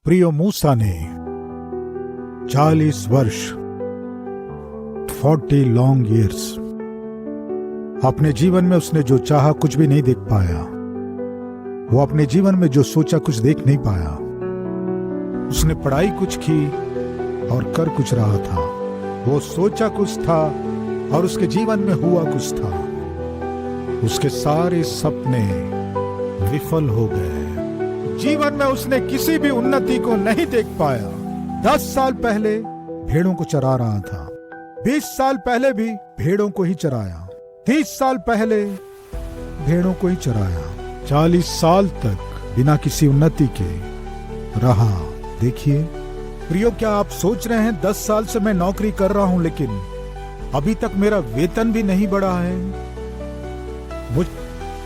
प्रियो मूसा ने 40 वर्ष 40 लॉन्ग ईयर्स अपने जीवन में उसने जो चाहा कुछ भी नहीं देख पाया। वो अपने जीवन में जो सोचा कुछ देख नहीं पाया। उसने पढ़ाई कुछ की और कर कुछ रहा था। वो सोचा कुछ था और उसके जीवन में हुआ कुछ था। उसके सारे सपने विफल हो गए। जीवन में उसने किसी भी उन्नति को नहीं देख पाया। 10 साल पहले भेड़ों को चरा रहा था, 20 साल पहले भी भेड़ों को ही चराया, 30 साल पहले भेड़ों को ही चराया, 40 साल तक बिना किसी उन्नति के रहा। देखिए प्रियो, क्या आप सोच रहे हैं 10 साल से मैं नौकरी कर रहा हूं लेकिन अभी तक मेरा वेतन भी नहीं बढ़ा है। वो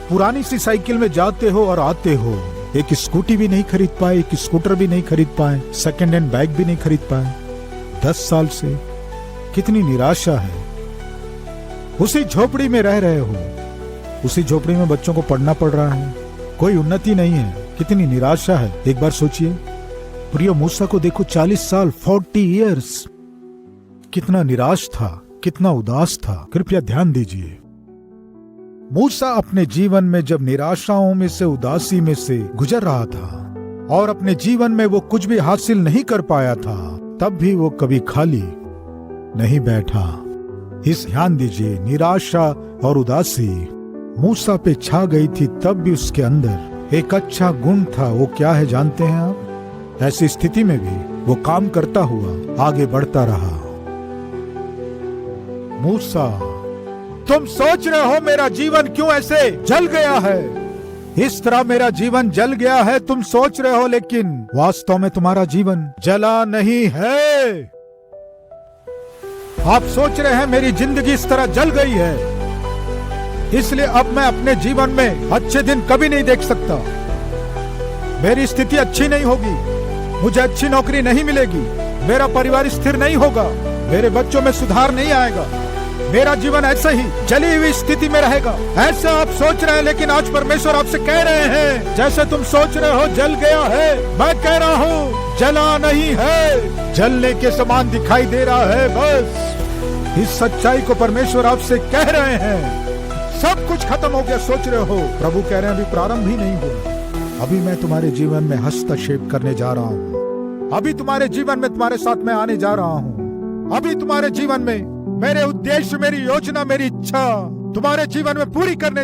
पुरानी सी साइकिल में जाते हो और आते हो, एक स्कूटी भी नहीं खरीद पाए, एक स्कूटर भी नहीं खरीद पाए, सेकंड हैंड बैग भी नहीं खरीद पाए। 10 साल से कितनी निराशा है। उसी झोपड़ी में रह रहे हो, उसी झोपड़ी में बच्चों को पढ़ना पड़ रहा है, कोई उन्नति नहीं है। कितनी निराशा है। एक बार सोचिए, प्रियो मूसा को देखो, 40 साल 40 इयर्स, कितना निराश था, कितना उदास था। कृपया ध्यान दीजिए, मूसा अपने जीवन में जब निराशाओं में से, उदासी में से गुजर रहा था और अपने जीवन में वो कुछ भी हासिल नहीं कर पाया था, तब भी वो कभी खाली नहीं बैठा। इस ध्यान दीजिए, निराशा और उदासी मूसा पे छा गई थी, तब भी उसके अंदर एक अच्छा गुण था। वो क्या है जानते हैं आप? ऐसी स्थिति में भी वो काम करता हुआ आगे बढ़ता रहा। मूसा, तुम सोच रहे हो मेरा जीवन क्यों ऐसे जल गया है, इस तरह मेरा जीवन जल गया है, तुम सोच रहे हो, लेकिन वास्तव में तुम्हारा जीवन जला नहीं है। आप सोच रहे हैं मेरी जिंदगी इस तरह जल गई है, इसलिए अब मैं अपने जीवन में अच्छे दिन कभी नहीं देख सकता। मेरी स्थिति अच्छी नहीं होगी, मुझे अच्छी नौकरी नहीं मिलेगी, मेरा परिवार स्थिर नहीं होगा, मेरे बच्चों में सुधार नहीं आएगा, मेरा जीवन ऐसे ही जली हुई स्थिति में रहेगा। ऐसा आप सोच रहे हैं, लेकिन आज परमेश्वर आपसे कह रहे हैं, जैसे तुम सोच रहे हो जल गया है, मैं कह रहा हूँ जला नहीं है, जलने के समान दिखाई दे रहा है। बस इस सच्चाई को परमेश्वर आपसे कह रहे हैं। सब कुछ खत्म हो गया सोच रहे हो, प्रभु कह रहे हैं अभी प्रारंभ ही नहीं हुआ। अभी मैं तुम्हारे जीवन में हस्तक्षेप करने जा रहा हूँ। अभी तुम्हारे जीवन में तुम्हारे साथ मैं आने जा रहा हूँ। अभी तुम्हारे जीवन में मेरे उद्देश्य, मेरी योजना, मेरी इच्छा तुम्हारे जीवन में पूरी करने जा